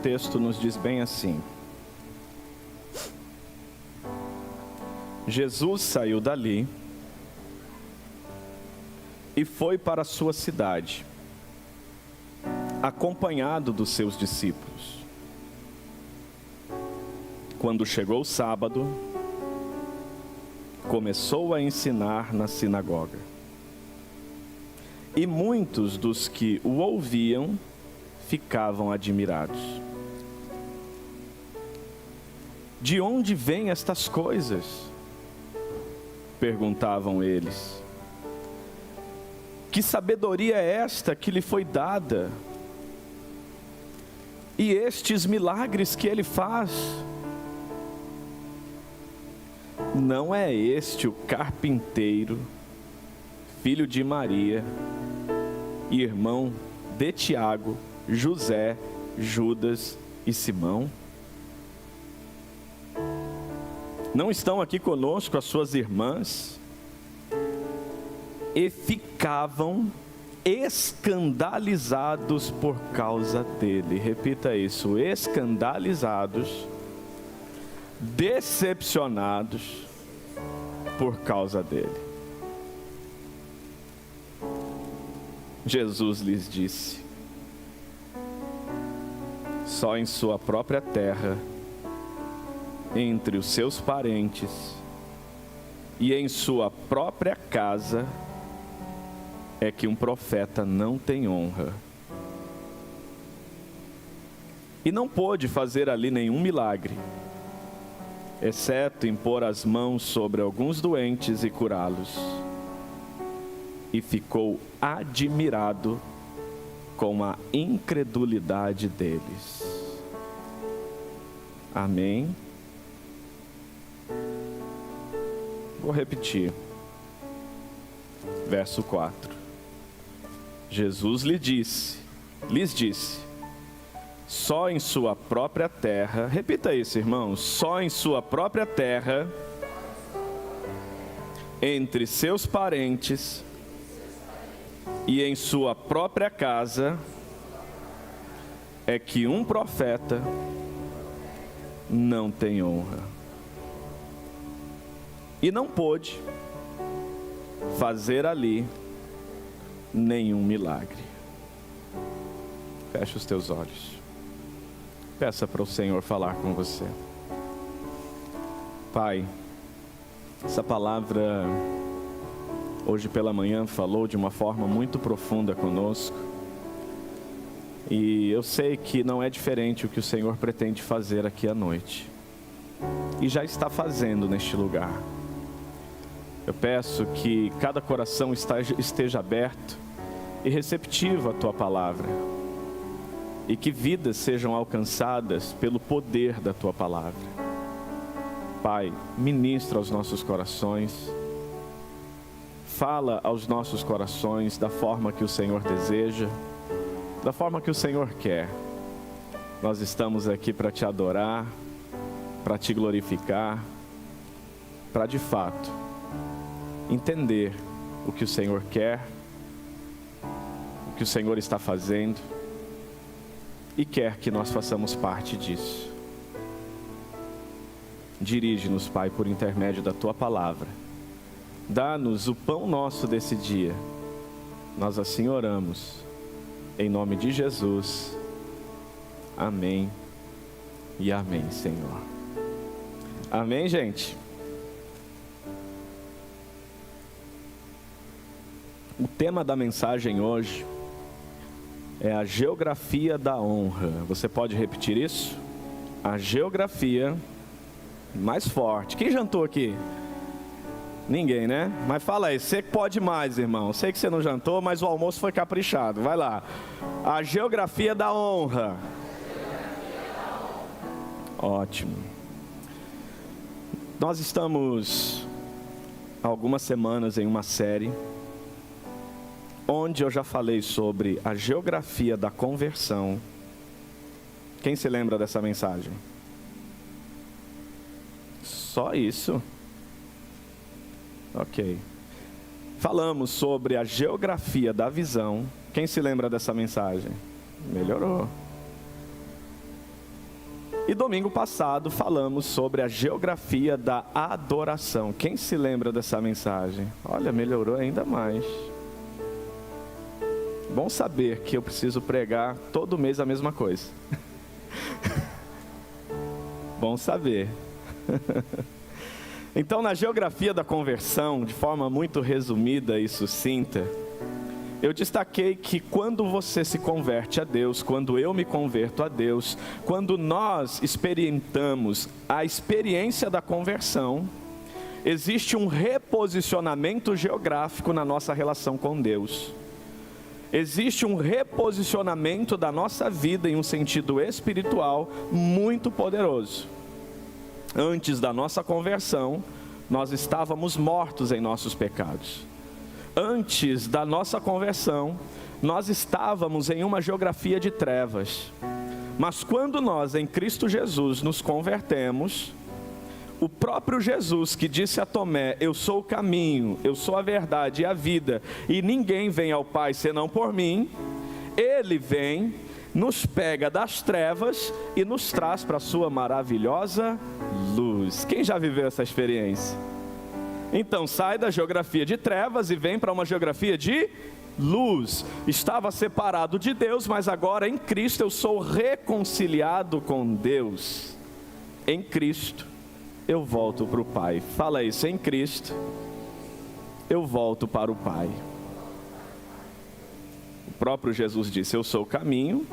texto nos diz bem assim: Jesus saiu dali e foi para a sua cidade, acompanhado dos seus discípulos. Quando chegou o sábado, começou a ensinar na sinagoga. E muitos dos que o ouviam ficavam admirados. De onde vêm estas coisas? Perguntavam eles. Que sabedoria é esta que lhe foi dada? E estes milagres que ele faz? Não é este o carpinteiro, filho de Maria, irmão de Tiago, José, Judas e Simão? Não estão aqui conosco as suas irmãs? E ficavam escandalizados por causa dele. Repita isso: escandalizados, decepcionados por causa dele. Jesus lhes disse: só em sua própria terra, entre os seus parentes e em sua própria casa, é que um profeta não tem honra. E não pôde fazer ali nenhum milagre, exceto impor as mãos sobre alguns doentes e curá-los. E ficou admirado com a incredulidade deles. Amém? Vou repetir. Verso 4. Jesus lhes disse, só em sua própria terra, repita isso, irmãos, só em sua própria terra, entre seus parentes e em sua própria casa, é que um profeta não tem honra. E não pôde fazer ali nenhum milagre. Feche os teus olhos. Peça para o Senhor falar com você. Pai, essa palavra hoje pela manhã falou de uma forma muito profunda conosco. E eu sei que não é diferente o que o Senhor pretende fazer aqui à noite. E já está fazendo neste lugar. Eu peço que cada coração esteja aberto e receptivo à Tua palavra. E que vidas sejam alcançadas pelo poder da Tua palavra. Pai, ministra aos nossos corações. Fala aos nossos corações da forma que o Senhor deseja, da forma que o Senhor quer. Nós estamos aqui para Te adorar, para Te glorificar, para de fato entender o que o Senhor quer, o que o Senhor está fazendo e quer que nós façamos parte disso. Dirige-nos, Pai, por intermédio da Tua palavra. Dá-nos o pão nosso desse dia. Nós assim oramos, em nome de Jesus. Amém e amém, Senhor. Amém, gente? O tema da mensagem hoje é a geografia da honra. Você pode repetir isso? A geografia mais forte. Quem jantou aqui? Ninguém, né? Mas fala aí, você pode mais, irmão. Sei que você não jantou, mas o almoço foi caprichado. Vai lá. A geografia da honra. Ótimo. Nós estamos há algumas semanas em uma série onde eu já falei sobre a geografia da conversão. Quem se lembra dessa mensagem? Só isso? Ok. Falamos sobre a geografia da visão. Quem se lembra dessa mensagem? Melhorou. E domingo passado falamos sobre a geografia da adoração. Quem se lembra dessa mensagem? Olha, melhorou ainda mais. Bom saber que eu preciso pregar todo mês a mesma coisa. Bom saber. Então, na geografia da conversão, de forma muito resumida e sucinta, eu destaquei que quando você se converte a Deus, quando eu me converto a Deus, quando nós experimentamos a experiência da conversão, existe um reposicionamento geográfico na nossa relação com Deus. Existe um reposicionamento da nossa vida em um sentido espiritual muito poderoso. Antes da nossa conversão, nós estávamos mortos em nossos pecados. Antes da nossa conversão, nós estávamos em uma geografia de trevas. Mas quando nós, em Cristo Jesus, nos convertemos, o próprio Jesus que disse a Tomé: eu sou o caminho, eu sou a verdade e a vida, e ninguém vem ao Pai senão por mim, Ele vem, nos pega das trevas e nos traz para a sua maravilhosa luz. Quem já viveu essa experiência? Então sai da geografia de trevas e vem para uma geografia de luz. Estava separado de Deus, mas agora em Cristo eu sou reconciliado com Deus. Em Cristo eu volto para o Pai. Fala isso: em Cristo eu volto para o Pai. O próprio Jesus disse: eu sou o caminho,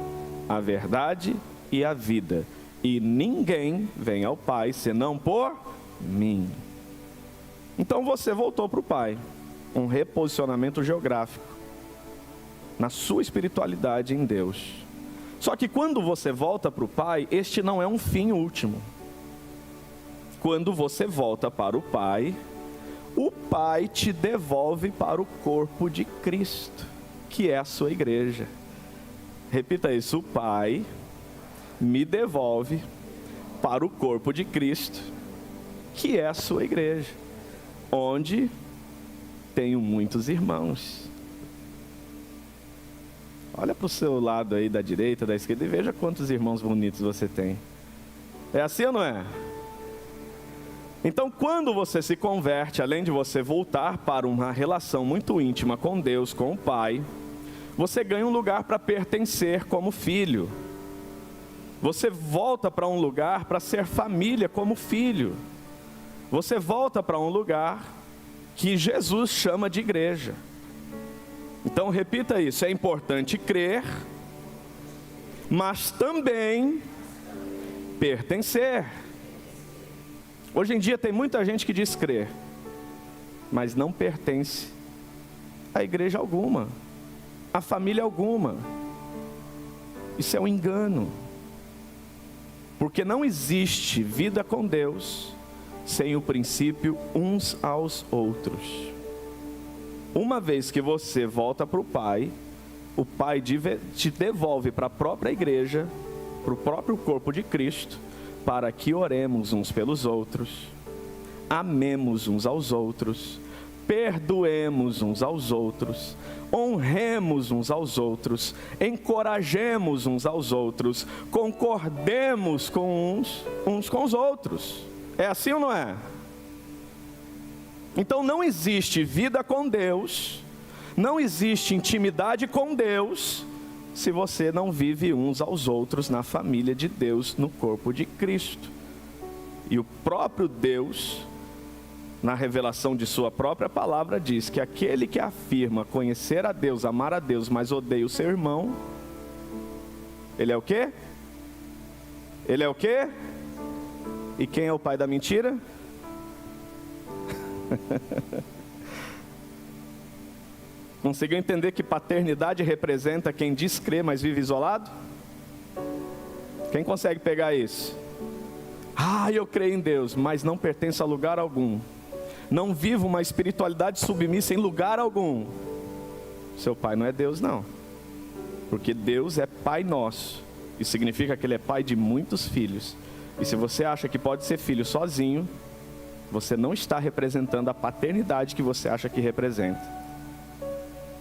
a verdade e a vida, e ninguém vem ao Pai senão por mim. Então você voltou para o Pai, um reposicionamento geográfico na sua espiritualidade em Deus. Só que quando você volta para o Pai, este não é um fim último. Quando você volta para o Pai te devolve para o corpo de Cristo, que é a sua igreja. Repita isso: o Pai me devolve para o corpo de Cristo, que é a sua igreja, onde tenho muitos irmãos. Olha para o seu lado aí, da direita, da esquerda, e veja quantos irmãos bonitos você tem. É assim ou não é? Então, quando você se converte, além de você voltar para uma relação muito íntima com Deus, com o Pai, você ganha um lugar para pertencer como filho. Você volta para um lugar para ser família como filho. Você volta para um lugar que Jesus chama de igreja. Então repita isso: é importante crer, mas também pertencer. Hoje em dia tem muita gente que diz crer, mas não pertence a igreja alguma, a família alguma. Isso é um engano, porque não existe vida com Deus sem o princípio uns aos outros. Uma vez que você volta para o Pai te devolve para a própria igreja, para o próprio corpo de Cristo, para que oremos uns pelos outros, amemos uns aos outros, perdoemos uns aos outros, honremos uns aos outros, encorajemos uns aos outros, concordemos com uns com os outros. É assim ou não é? Então não existe vida com Deus, não existe intimidade com Deus, se você não vive uns aos outros na família de Deus, no corpo de Cristo. E o próprio Deus, na revelação de sua própria palavra, diz que aquele que afirma conhecer a Deus, amar a Deus, mas odeia o seu irmão, ele é o quê? Ele é o quê? E quem é o pai da mentira? Conseguiu entender que paternidade representa quem diz crer, mas vive isolado? Quem consegue pegar isso? Eu creio em Deus, mas não pertenço a lugar algum. Não vivo uma espiritualidade submissa em lugar algum. Seu pai não é Deus, não. Porque Deus é Pai nosso. Isso significa que Ele é pai de muitos filhos. E se você acha que pode ser filho sozinho, você não está representando a paternidade que você acha que representa.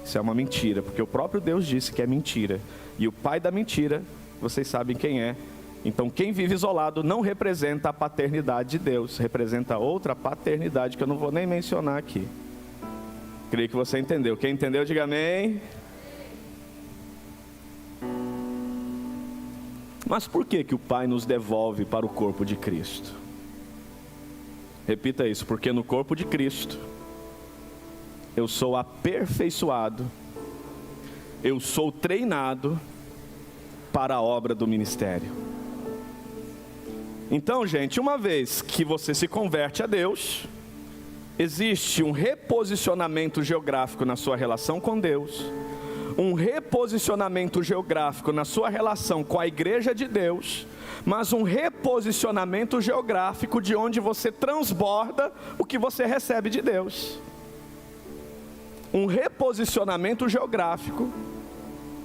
Isso é uma mentira, porque o próprio Deus disse que é mentira. E o pai da mentira, vocês sabem quem é Então quem vive isolado não representa a paternidade de Deus, representa outra paternidade que eu não vou nem mencionar aqui. Creio que você entendeu. Quem entendeu, diga amém. Mas por que o Pai nos devolve para o corpo de Cristo? Repita isso, porque no corpo de Cristo eu sou aperfeiçoado, eu sou treinado para a obra do ministério. Então, gente, uma vez que você se converte a Deus, existe um reposicionamento geográfico na sua relação com Deus, um reposicionamento geográfico na sua relação com a igreja de Deus, mas um reposicionamento geográfico de onde você transborda o que você recebe de Deus. Um reposicionamento geográfico,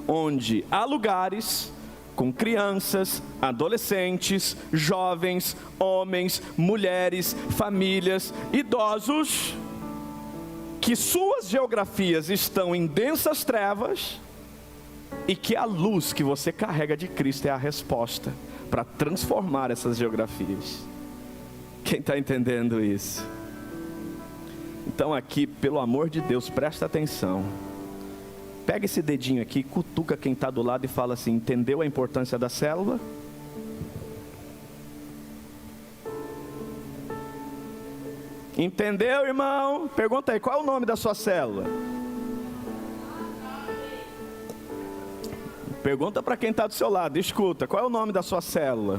onde há lugares com crianças, adolescentes, jovens, homens, mulheres, famílias, idosos, que suas geografias estão em densas trevas, e que a luz que você carrega de Cristo é a resposta para transformar essas geografias. Quem está entendendo isso? Então aqui, pelo amor de Deus, presta atenção. Pega esse dedinho aqui, cutuca quem está do lado e fala assim: entendeu a importância da célula? Entendeu, irmão? Pergunta aí, qual é o nome da sua célula? Pergunta para quem está do seu lado, escuta, qual é o nome da sua célula?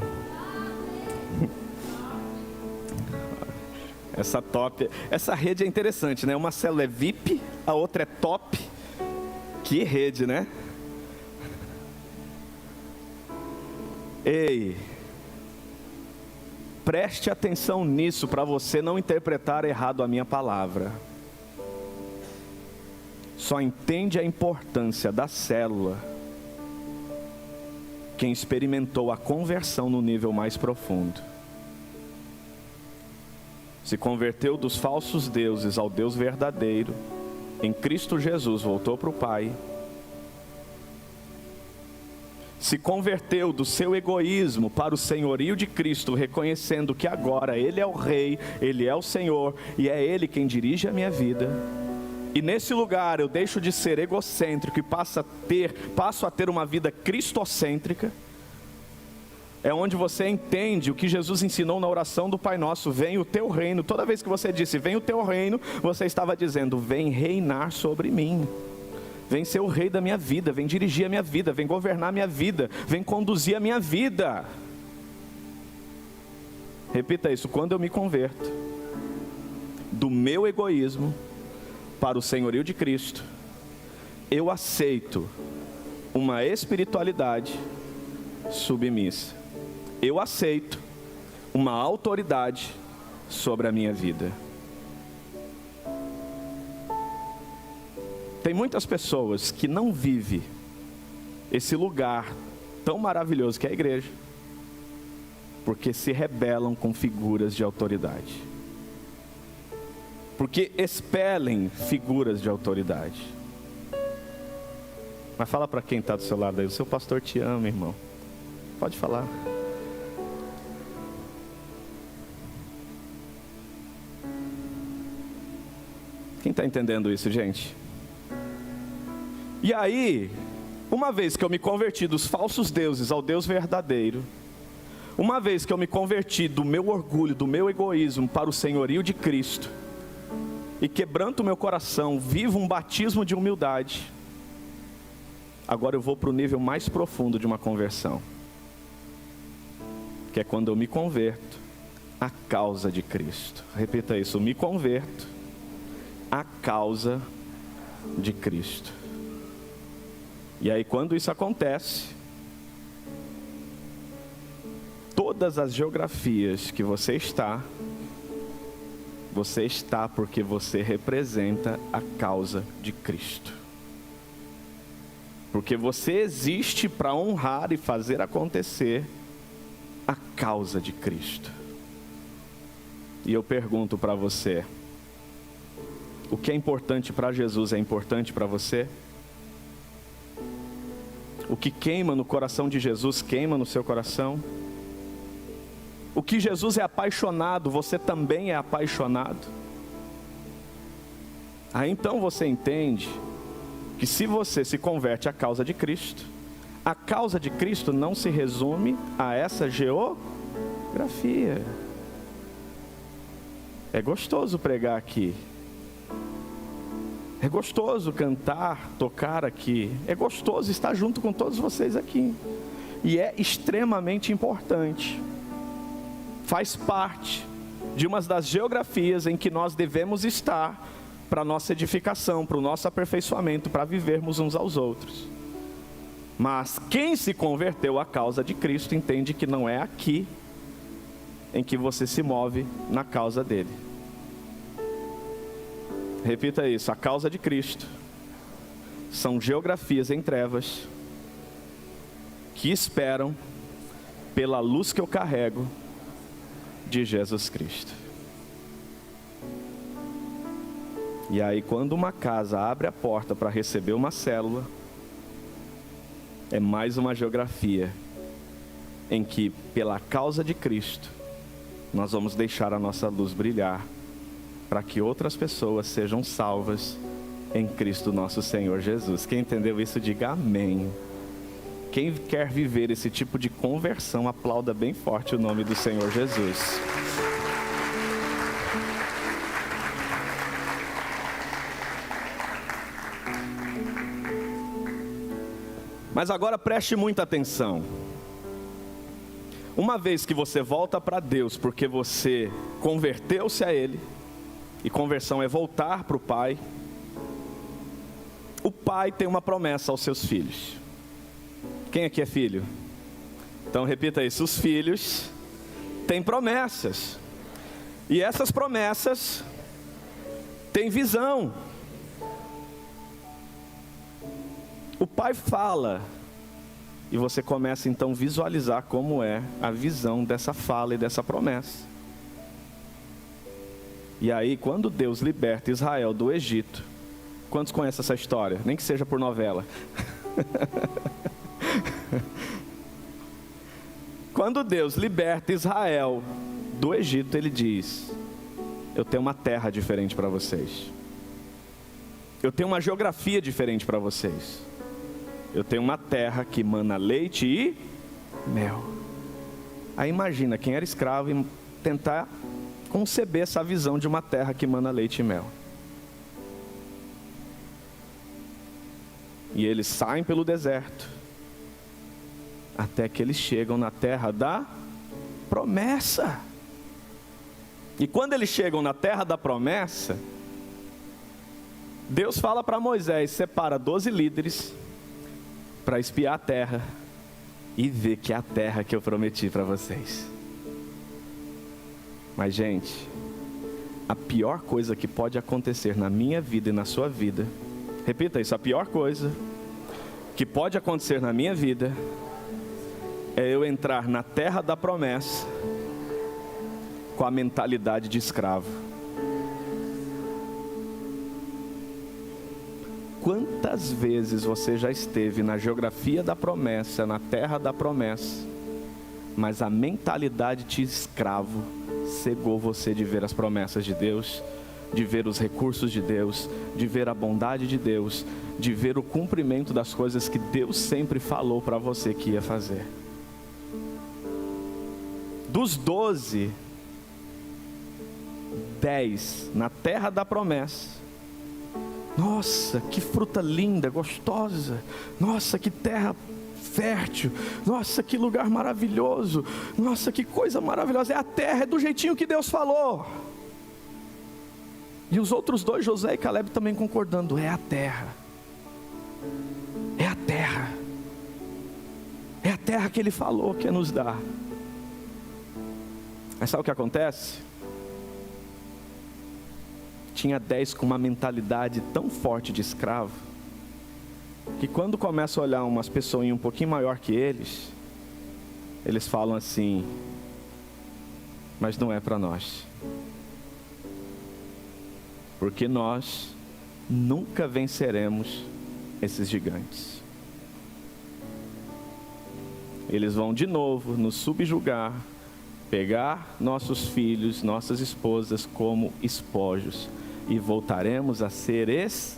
Essa rede é interessante, né? Uma célula é VIP, a outra é top. Que rede, né? Ei, preste atenção nisso para você não interpretar errado a minha palavra. Só entende a importância da célula quem experimentou a conversão no nível mais profundo. Se converteu dos falsos deuses ao Deus verdadeiro, em Cristo Jesus voltou para o Pai. Se converteu do seu egoísmo para o senhorio de Cristo, reconhecendo que agora Ele é o Rei, Ele é o Senhor, e é Ele quem dirige a minha vida. E nesse lugar eu deixo de ser egocêntrico e passo a ter uma vida cristocêntrica. É onde você entende o que Jesus ensinou na oração do Pai Nosso: vem o teu reino. Toda vez que você disse vem o teu reino, você estava dizendo: vem reinar sobre mim, vem ser o rei da minha vida, vem dirigir a minha vida, vem governar a minha vida, vem conduzir a minha vida. Repita isso: quando eu me converto do meu egoísmo para o senhorio de Cristo, eu aceito uma espiritualidade submissa. Eu aceito uma autoridade sobre a minha vida. Tem muitas pessoas que não vivem esse lugar tão maravilhoso que é a igreja, porque se rebelam com figuras de autoridade, porque expelem figuras de autoridade. Mas fala para quem está do seu lado aí: o seu pastor te ama, irmão. Pode falar. Quem está entendendo isso, gente? E aí, uma vez que eu me converti dos falsos deuses ao Deus verdadeiro, uma vez que eu me converti do meu orgulho, do meu egoísmo para o senhorio de Cristo, e quebranto o meu coração, vivo um batismo de humildade, agora eu vou para o nível mais profundo de uma conversão, que é quando eu me converto à causa de Cristo. Repita isso: me converto à causa de Cristo. E aí, quando isso acontece, todas as geografias que você está porque você representa a causa de Cristo. Porque você existe para honrar e fazer acontecer a causa de Cristo. E eu pergunto para você: o que é importante para Jesus é importante para você? O que queima no coração de Jesus queima no seu coração? O que Jesus é apaixonado, você também é apaixonado. Aí então você entende que se você se converte à causa de Cristo, a causa de Cristo não se resume a essa geografia. É gostoso pregar aqui. É gostoso cantar, tocar aqui. É gostoso estar junto com todos vocês aqui. E é extremamente importante. Faz parte de uma das geografias em que nós devemos estar para a nossa edificação, para o nosso aperfeiçoamento, para vivermos uns aos outros. Mas quem se converteu à causa de Cristo entende que não é aqui em que você se move na causa dele. Repita isso: a causa de Cristo são geografias em trevas que esperam pela luz que eu carrego de Jesus Cristo. E aí, quando uma casa abre a porta para receber uma célula, é mais uma geografia em que, pela causa de Cristo, nós vamos deixar a nossa luz brilhar, para que outras pessoas sejam salvas em Cristo nosso Senhor Jesus. Quem entendeu isso, diga amém. Quem quer viver esse tipo de conversão, aplauda bem forte o nome do Senhor Jesus. Mas agora preste muita atenção. Uma vez que você volta para Deus, porque você converteu-se a Ele, e conversão é voltar para o Pai, o Pai tem uma promessa aos seus filhos. Quem aqui é filho? Então repita isso: os filhos têm promessas, e essas promessas têm visão. O Pai fala, e você começa então a visualizar como é a visão dessa fala e dessa promessa. E aí, quando Deus liberta Israel do Egito, quantos conhecem essa história? Nem que seja por novela. Quando Deus liberta Israel do Egito, Ele diz: eu tenho uma terra diferente para vocês. Eu tenho uma geografia diferente para vocês. Eu tenho uma terra que mana leite e mel. Aí imagina quem era escravo e tentar conceber essa visão de uma terra que mana leite e mel. E eles saem pelo deserto, até que eles chegam na terra da promessa. E quando eles chegam na terra da promessa, Deus fala para Moisés: separa 12 líderes para espiar a terra e ver que é a terra que eu prometi para vocês. Mas gente, a pior coisa que pode acontecer na minha vida e na sua vida, repita isso: a pior coisa que pode acontecer na minha vida é eu entrar na terra da promessa com a mentalidade de escravo. Quantas vezes você já esteve na geografia da promessa, na terra da promessa, mas a mentalidade de escravo cegou você de ver as promessas de Deus, de ver os recursos de Deus, de ver a bondade de Deus, de ver o cumprimento das coisas que Deus sempre falou para você que ia fazer. Dos 12, 10 na terra da promessa. Nossa, que fruta linda, gostosa. Nossa, que terra fértil. Nossa, que lugar maravilhoso. Nossa, que coisa maravilhosa. É a terra, é do jeitinho que Deus falou. E os outros dois, Josué e Caleb, também concordando: é a terra. É a terra. É a terra que Ele falou que ia nos dar. Mas sabe o que acontece? Tinha 10 com uma mentalidade tão forte de escravo, que quando começa a olhar umas pessoas um pouquinho maior que eles falam assim: mas não é para nós, porque nós nunca venceremos esses gigantes. Eles vão de novo nos subjugar pegar nossos filhos, nossas esposas como espojos e voltaremos a ser escravos.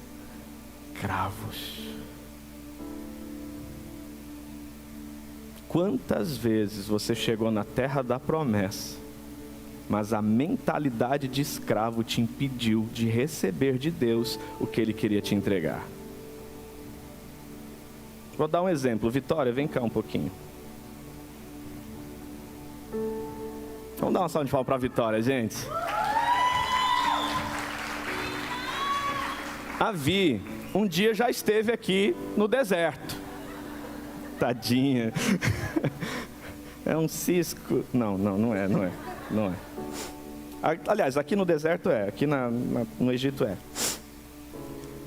Quantas vezes você chegou na terra da promessa, mas a mentalidade de escravo te impediu de receber de Deus o que Ele queria te entregar? Vou dar um exemplo. Vitória, vem cá um pouquinho. Vamos dar uma salva de palmas para a Vitória, gente. A Vi, um dia já esteve aqui no deserto. Tadinha. É um cisco. Não é. Aliás, aqui no deserto é, aqui no Egito é.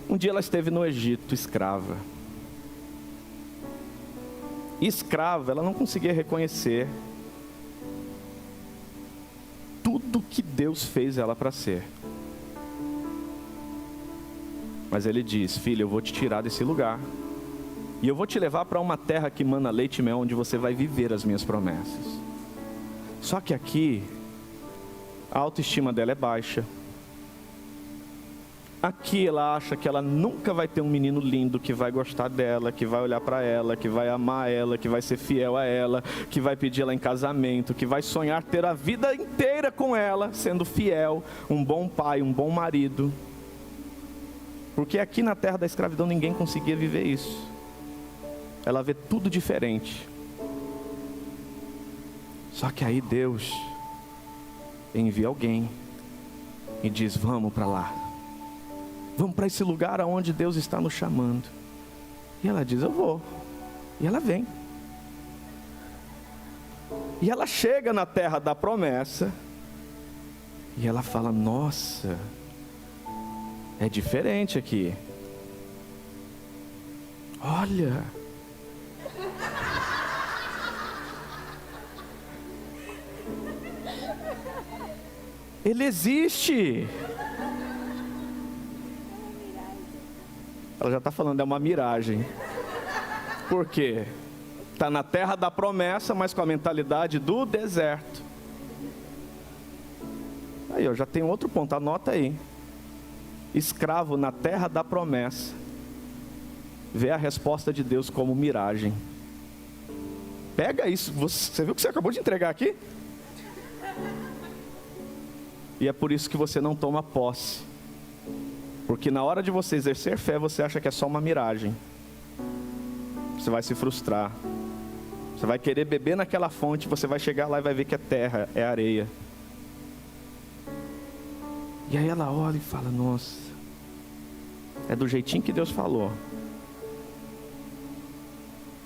Um dia ela esteve no Egito, escrava. Escrava, ela não conseguia reconhecer tudo que Deus fez ela para ser. Mas Ele diz: filha, eu vou te tirar desse lugar e eu vou te levar para uma terra que mana leite e mel, onde você vai viver as minhas promessas. Só que aqui a autoestima dela é baixa. Aqui ela acha que ela nunca vai ter um menino lindo que vai gostar dela, que vai olhar para ela, que vai amar ela, que vai ser fiel a ela, que vai pedir ela em casamento, que vai sonhar ter a vida inteira com ela, sendo fiel, um bom pai, um bom marido. Porque aqui na terra da escravidão ninguém conseguia viver isso. Ela vê tudo diferente. Só que aí Deus envia alguém e diz: vamos para lá. Vamos para esse lugar aonde Deus está nos chamando. E ela diz: eu vou. E ela vem. E ela chega na terra da promessa. E ela fala: nossa, é diferente aqui. Olha. Ele existe. Ela já está falando, é uma miragem. Por quê? Está na terra da promessa, mas com a mentalidade do deserto. Aí, eu já tenho outro ponto, anota aí. Escravo na terra da promessa vê a resposta de Deus como miragem. Pega isso, você viu o que você acabou de entregar aqui? E é por isso que você não toma posse. Porque na hora de você exercer fé, você acha que é só uma miragem. Você vai se frustrar. Você vai querer beber naquela fonte, você vai chegar lá e vai ver que é terra, é areia. E aí ela olha e fala: nossa, é do jeitinho que Deus falou.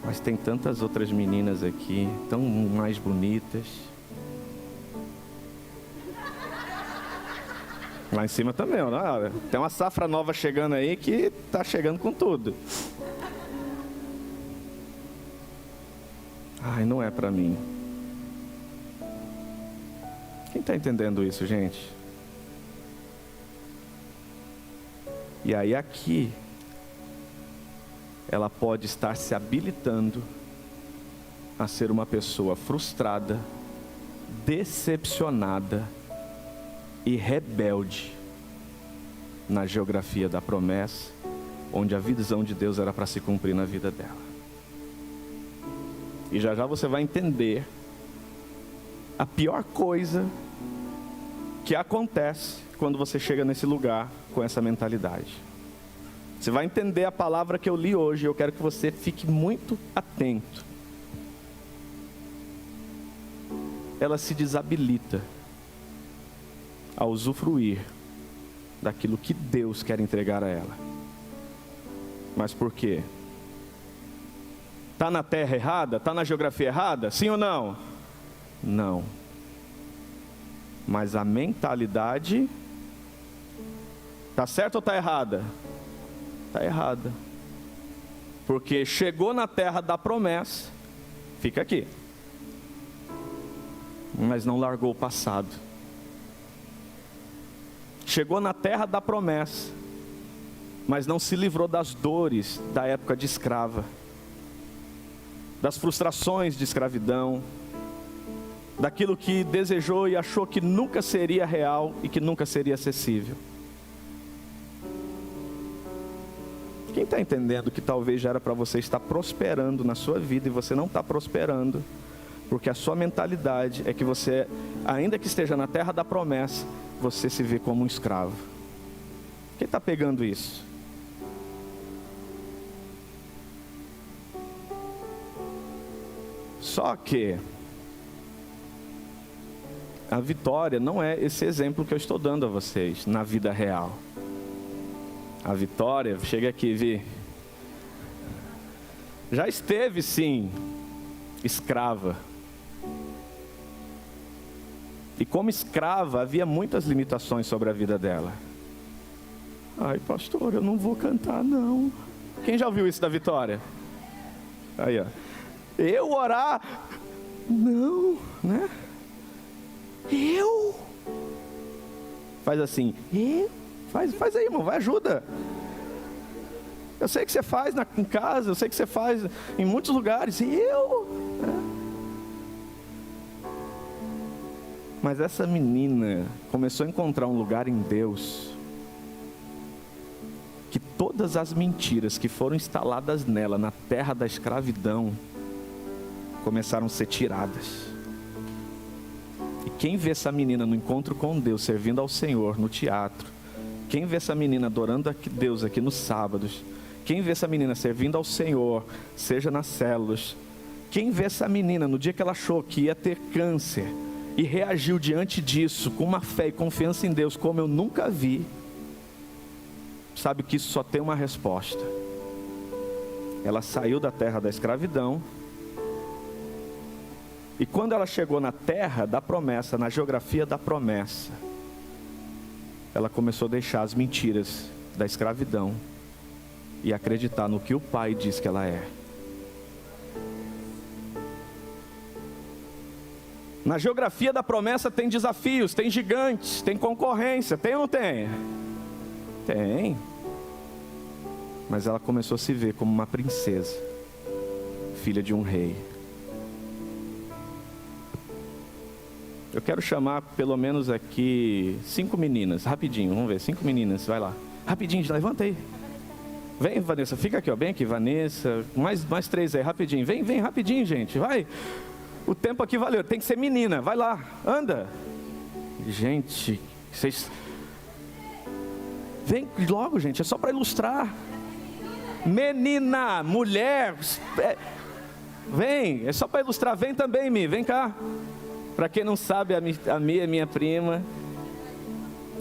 Mas tem tantas outras meninas aqui, tão mais bonitas. Lá em cima também, ó, tem uma safra nova chegando aí que está chegando com tudo. Ai, não é para mim. Quem está entendendo isso, gente? E aí aqui, ela pode estar se habilitando a ser uma pessoa frustrada, decepcionada e rebelde na geografia da promessa, onde a visão de Deus era para se cumprir na vida dela. E já já você vai entender a pior coisa que acontece quando você chega nesse lugar com essa mentalidade. Você vai entender a palavra que eu li hoje. Eu quero que você fique muito atento. Ela se desabilita a usufruir daquilo que Deus quer entregar a ela. Mas por quê? Está na terra errada? Está na geografia errada? Sim ou não? Não. Mas a mentalidade está certa ou está errada? Está errada. Porque chegou na terra da promessa, fica aqui, mas não largou o passado. Chegou na terra da promessa, mas não se livrou das dores da época de escrava, das frustrações de escravidão. daquilo que desejou e achou que nunca seria real e que nunca seria acessível. Quem está entendendo que talvez já era para você estar prosperando na sua vida e você não está prosperando, porque a sua mentalidade é que você, ainda que esteja na terra da promessa, você se vê como um escravo. Quem está pegando isso? Só que a vitória não é esse exemplo que eu estou dando a vocês na vida real. A vitória, chega aqui, Vi, já esteve sim escrava. E como escrava havia muitas limitações sobre a vida dela. Ai, pastor, eu não vou cantar não. Quem já ouviu isso da Vitória? Aí, ó. Eu orar? Não, né? Eu? Faz assim, eu? Faz aí, irmão, vai, ajuda. Eu sei que você faz em casa, eu sei que você faz em muitos lugares. Eu? Mas essa menina começou a encontrar um lugar em Deus, que todas as mentiras que foram instaladas nela, na terra da escravidão, começaram a ser tiradas. E quem vê essa menina no encontro com Deus, servindo ao Senhor no teatro, quem vê essa menina adorando a Deus aqui nos sábados, quem vê essa menina servindo ao Senhor, seja nas células, quem vê essa menina no dia que ela achou que ia ter câncer e reagiu diante disso com uma fé e confiança em Deus como eu nunca vi, sabe que isso só tem uma resposta. Ela saiu da terra da escravidão, e quando ela chegou na terra da promessa, na geografia da promessa, ela começou a deixar as mentiras da escravidão e acreditar no que o Pai diz que ela é. Na geografia da promessa tem desafios, tem gigantes, tem concorrência, tem ou não tem? Tem. Mas ela começou a se ver como uma princesa, filha de um rei. Eu quero chamar pelo menos aqui 5 meninas, rapidinho, vamos ver, 5 meninas, vai lá. Rapidinho, levanta aí. Vem, Vanessa, fica aqui, ó, bem aqui, Vanessa, mais 3 aí, rapidinho. Vem rapidinho, gente, vai. O tempo aqui valeu, tem que ser menina, vai lá, anda. Gente, vocês... Vem logo, gente, é só para ilustrar. Menina, mulher, vem, é só para ilustrar, vem também, Mi, vem cá. Para quem não sabe, a Mi é minha prima.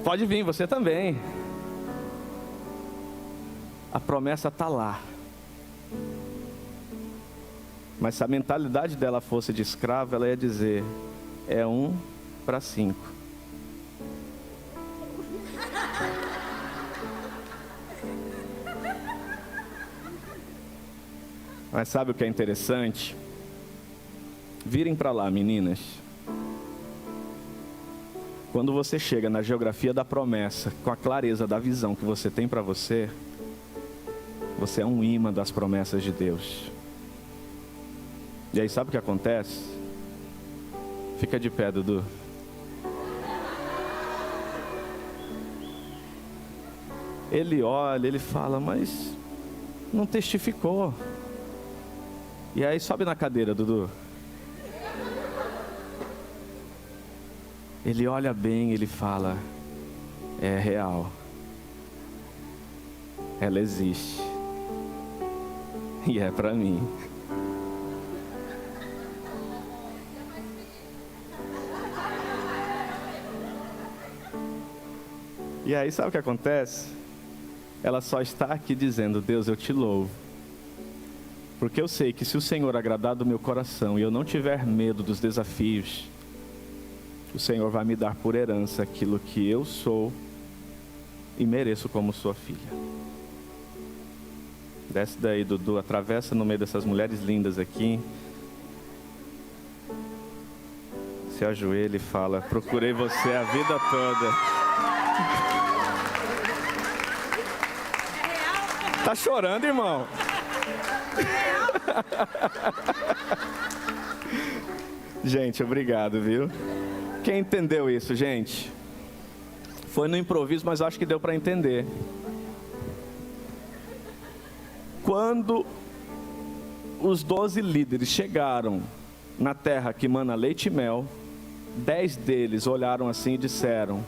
Pode vir, você também. A promessa está lá. Mas se a mentalidade dela fosse de escrava, ela ia dizer, é 1 para 5. Mas sabe o que é interessante? Virem para lá, meninas. Quando você chega na geografia da promessa, com a clareza da visão que você tem para você, você é um imã das promessas de Deus. E aí sabe o que acontece? Fica de pé, Dudu. Ele olha, ele fala, mas não testificou. E aí sobe na cadeira, Dudu. Ele olha bem, ele fala, é real. Ela existe. E é para mim. E aí sabe o que acontece? Ela só está aqui dizendo, Deus, eu te louvo. Porque eu sei que se o Senhor agradar do meu coração e eu não tiver medo dos desafios, o Senhor vai me dar por herança aquilo que eu sou e mereço como sua filha. Desce daí, Dudu, atravessa no meio dessas mulheres lindas aqui. Se ajoelha e fala, procurei você a vida toda. Tá chorando, irmão? Gente, obrigado, viu? Quem entendeu isso, gente? Foi no improviso, mas acho que deu para entender. Quando os 12 líderes chegaram na terra que mana leite e mel, 10 deles olharam assim e disseram: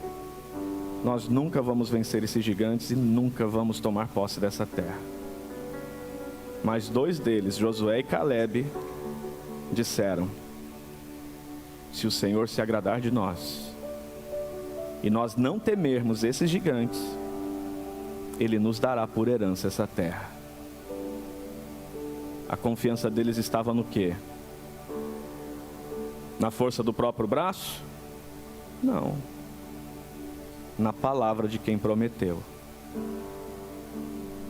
nós nunca vamos vencer esses gigantes e nunca vamos tomar posse dessa terra. Mas 2 deles, Josué e Calebe, disseram: se o Senhor se agradar de nós e nós não temermos esses gigantes, Ele nos dará por herança essa terra. A confiança deles estava no quê? Na força do próprio braço? Não. Na palavra de quem prometeu.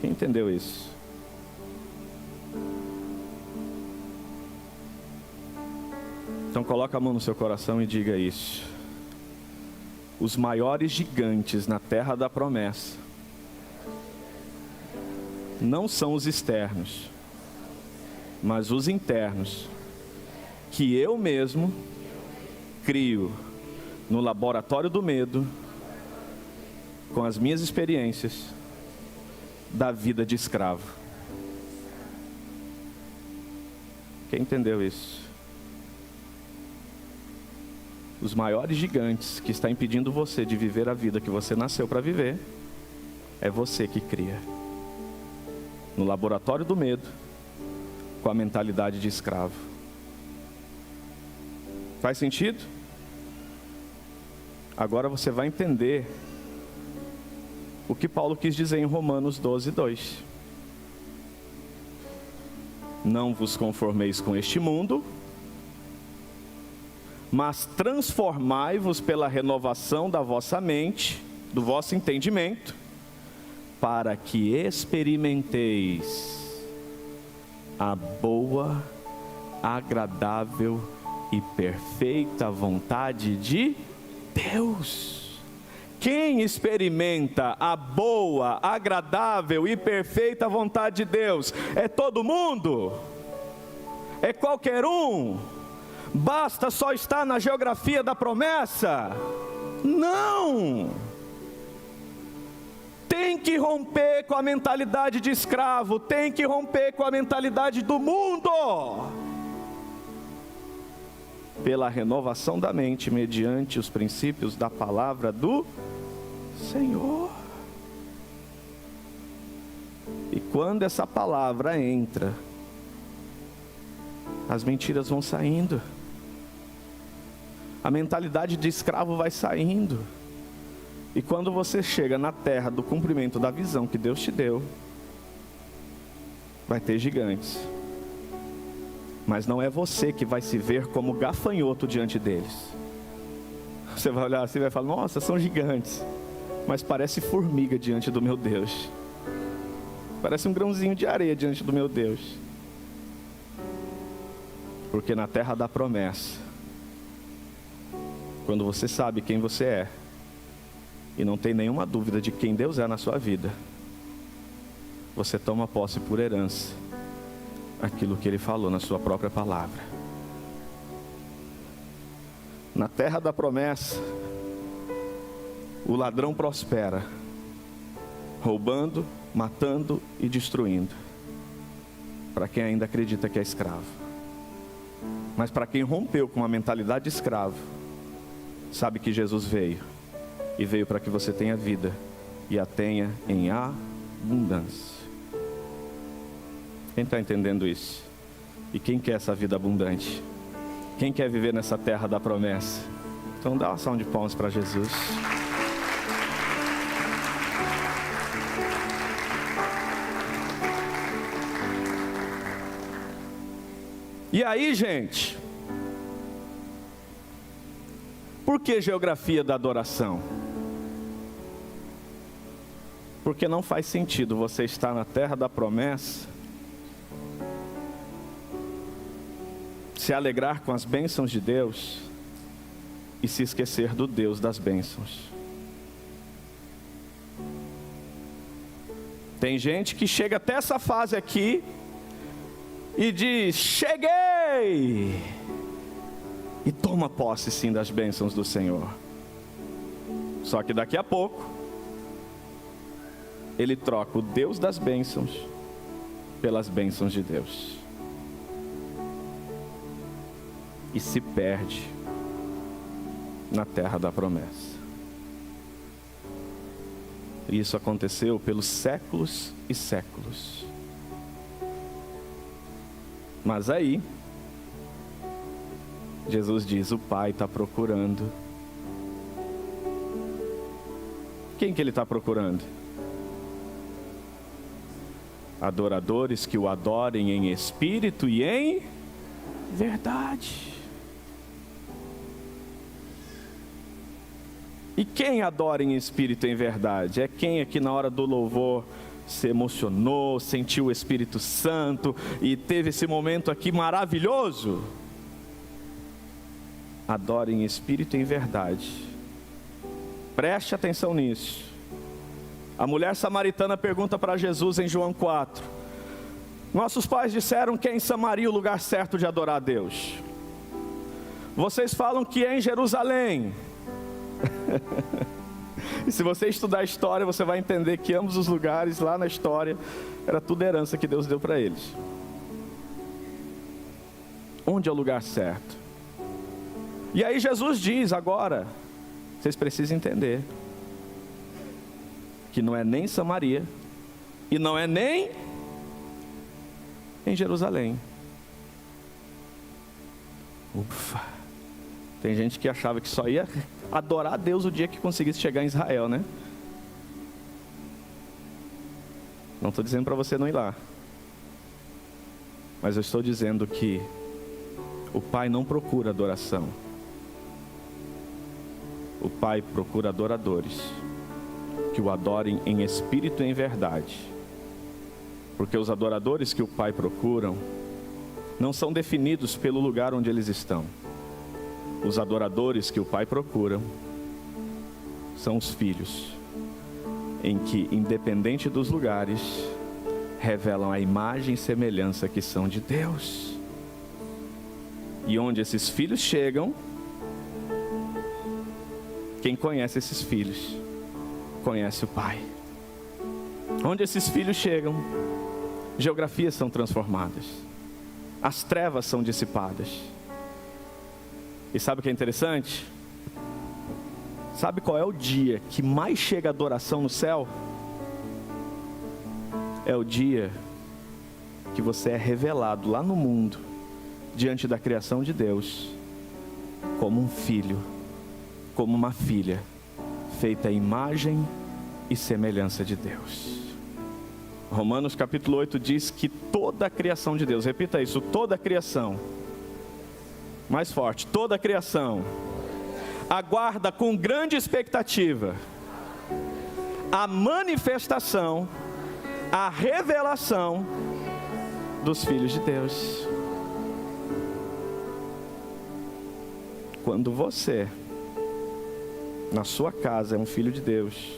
Quem entendeu isso? Então coloca a mão no seu coração e diga isso. Os maiores gigantes na terra da promessa não são os externos, mas os internos, que eu mesmo crio no laboratório do medo, com as minhas experiências da vida de escravo. Quem entendeu isso? Os maiores gigantes que está impedindo você de viver a vida que você nasceu para viver, é você que cria. No laboratório do medo, com a mentalidade de escravo. Faz sentido? Agora você vai entender o que Paulo quis dizer em Romanos 12:2. Não vos conformeis com este mundo, mas transformai-vos pela renovação da vossa mente, do vosso entendimento, para que experimenteis a boa, agradável e perfeita vontade de Deus. Quem experimenta a boa, agradável e perfeita vontade de Deus? É todo mundo? É qualquer um? Basta só estar na geografia da promessa? Não! Tem que romper com a mentalidade de escravo, tem que romper com a mentalidade do mundo, pela renovação da mente, mediante os princípios da palavra do Senhor. E quando essa palavra entra, as mentiras vão saindo, a mentalidade de escravo vai saindo. E quando você chega na terra do cumprimento da visão que Deus te deu, vai ter gigantes. Mas não é você que vai se ver como gafanhoto diante deles. Você vai olhar assim e vai falar: nossa, são gigantes. Mas parece formiga diante do meu Deus. Parece um grãozinho de areia diante do meu Deus. Porque na terra da promessa, quando você sabe quem você é, e não tem nenhuma dúvida de quem Deus é na sua vida, você toma posse por herança aquilo que Ele falou na sua própria palavra. Na terra da promessa, o ladrão prospera, roubando, matando e destruindo, para quem ainda acredita que é escravo. Mas para quem rompeu com a mentalidade de escravo, sabe que Jesus veio, e veio para que você tenha vida, e a tenha em abundância. Quem está entendendo isso? E quem quer essa vida abundante? Quem quer viver nessa terra da promessa? Então dá uma salva de palmas para Jesus. E aí, gente, por que geografia da adoração? Porque não faz sentido você estar na terra da promessa, se alegrar com as bênçãos de Deus e se esquecer do Deus das bênçãos. Tem gente que chega até essa fase aqui e diz: cheguei! e toma posse sim das bênçãos do Senhor. Só que daqui a pouco, ele troca o Deus das bênçãos pelas bênçãos de Deus. E se perde na terra da promessa. E isso aconteceu pelos séculos e séculos. Mas aí, Jesus diz, o Pai está procurando. Quem que ele está procurando? Adoradores que o adorem em espírito e em verdade. E quem adora em espírito e em verdade? É quem aqui na hora do louvor se emocionou, sentiu o Espírito Santo e teve esse momento aqui maravilhoso? Adore em espírito e em verdade. Preste atenção nisso. A mulher samaritana pergunta para Jesus em João 4. Nossos pais disseram que é em Samaria o lugar certo de adorar a Deus. Vocês falam que é em Jerusalém. E se você estudar a história, você vai entender que ambos os lugares lá na história era tudo herança que Deus deu para eles. Onde é o lugar certo? E aí Jesus diz agora, vocês precisam entender, que não é nem Samaria e não é nem em Jerusalém. Ufa! Tem gente que achava que só ia adorar a Deus o dia que conseguisse chegar em Israel, né? Não estou dizendo para você não ir lá, mas eu estou dizendo que o Pai não procura adoração. O Pai procura adoradores que o adorem em espírito e em verdade. Porque os adoradores que o Pai procura não são definidos pelo lugar onde eles estão. Os adoradores que o Pai procura são os filhos, em que, independente dos lugares, revelam a imagem e semelhança que são de Deus. E onde esses filhos chegam, quem conhece esses filhos, conhece o Pai. Onde esses filhos chegam, geografias são transformadas, as trevas são dissipadas. E sabe o que é interessante? Sabe qual é o dia que mais chega adoração no céu? É o dia que você é revelado lá no mundo, diante da criação de Deus, como um filho, como uma filha, feita à imagem e semelhança de Deus. Romanos capítulo 8 diz que toda a criação de Deus, repita isso, toda a criação, mais forte, toda a criação aguarda com grande expectativa a manifestação, a revelação dos filhos de Deus. Quando você, na sua casa, é um filho de Deus,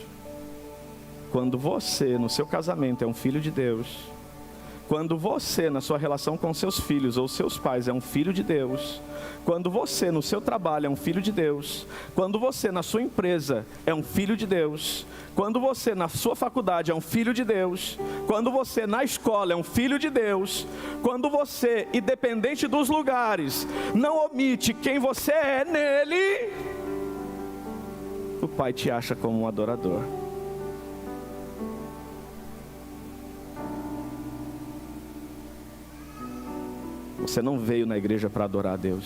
quando você, no seu casamento, é um filho de Deus, quando você, na sua relação com seus filhos ou seus pais, é um filho de Deus, quando você, no seu trabalho, é um filho de Deus, quando você, na sua empresa, é um filho de Deus, quando você, na sua faculdade, é um filho de Deus, quando você, na escola, é um filho de Deus, quando você, independente dos lugares, não omite quem você é nele, o Pai te acha como um adorador. Você não veio na igreja para adorar a Deus.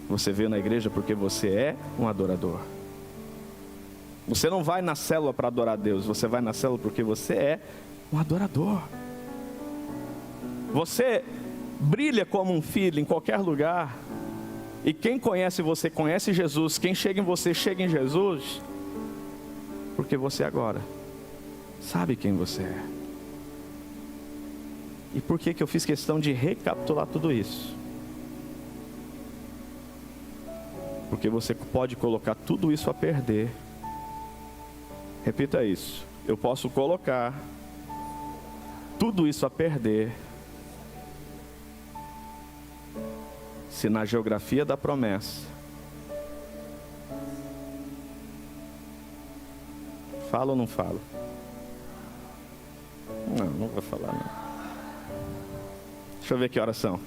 Você veio na igreja porque você é um adorador. Você não vai na célula para adorar a Deus. Você vai na célula porque você é um adorador. Você brilha como um filho em qualquer lugar. E quem conhece você, conhece Jesus. Quem chega em você, chega em Jesus. Porque você agora sabe quem você é. E por que eu fiz questão de recapitular tudo isso? Porque você pode colocar tudo isso a perder. Repita isso. Eu posso colocar tudo isso a perder se na geografia da promessa, falo ou não falo? Não vou falar não. Deixa eu ver que horas são.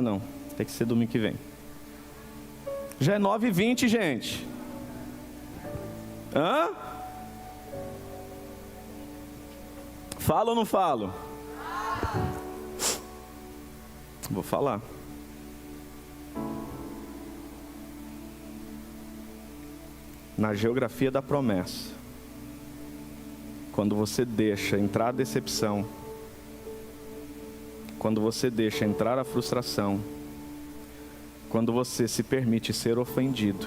Não, tem que ser domingo que vem. Já é 9h20, gente. Falo ou não falo? Vou falar. Na geografia da promessa, quando você deixa entrar a decepção, quando você deixa entrar a frustração, quando você se permite ser ofendido,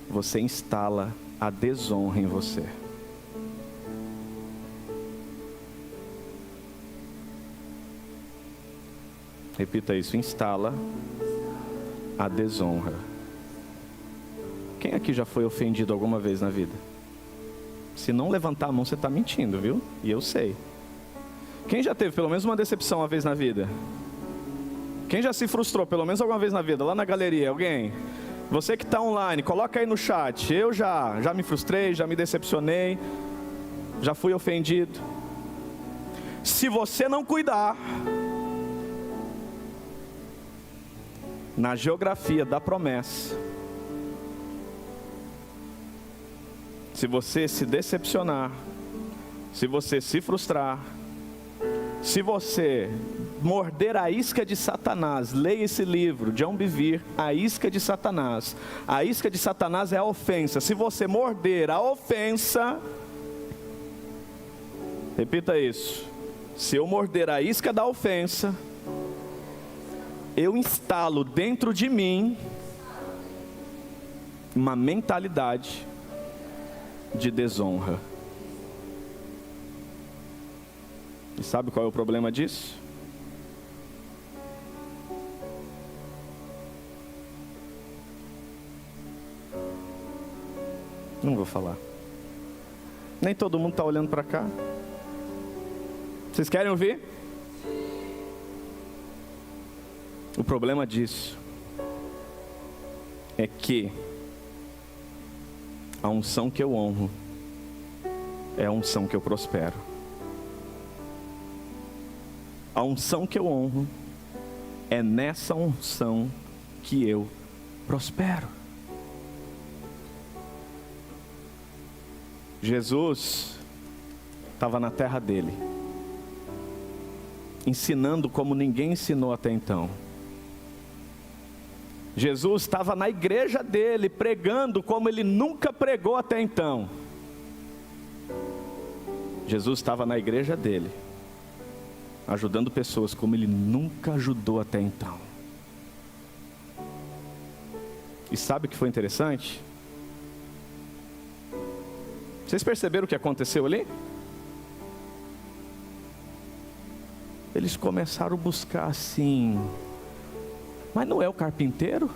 você instala a desonra em você. Repita isso: instala a desonra. Quem aqui já foi ofendido alguma vez na vida? Se não levantar a mão, você está mentindo, viu? E eu sei. Quem já teve pelo menos uma decepção uma vez na vida? Quem já se frustrou pelo menos alguma vez na vida? Lá na galeria, alguém? Você que está online, coloca aí no chat. Eu já me frustrei, já me decepcionei, já fui ofendido. Se você não cuidar, na geografia da promessa, se você se decepcionar, se você se frustrar, se você morder a isca de Satanás, leia esse livro, John Bevere, A Isca de Satanás. A isca de Satanás é a ofensa. Se você morder a ofensa, repita isso: se eu morder a isca da ofensa, eu instalo dentro de mim uma mentalidade de desonra. E sabe qual é o problema disso? Não vou falar. Nem todo mundo está olhando para cá. Vocês querem ouvir? O problema disso é que a unção que eu honro é a unção que eu prospero. A unção que eu honro é nessa unção que eu prospero. Jesus estava na terra dele, ensinando como ninguém ensinou até então. Jesus estava na igreja dele, pregando como ele nunca pregou até então. Jesus estava na igreja dele, ajudando pessoas como ele nunca ajudou até então. E sabe o que foi interessante? Vocês perceberam o que aconteceu ali? Eles começaram a buscar assim: mas não é o carpinteiro?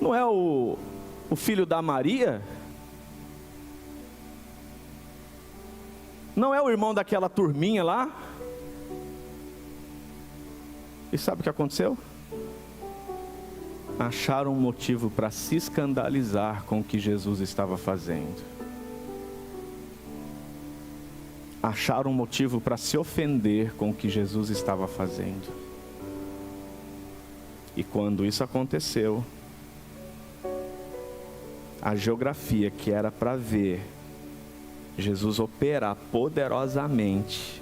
Não é o filho da Maria? Não é o irmão daquela turminha lá? E sabe o que aconteceu? Acharam um motivo para se escandalizar com o que Jesus estava fazendo. Acharam um motivo para se ofender com o que Jesus estava fazendo. E quando isso aconteceu, a geografia que era para ver Jesus operar poderosamente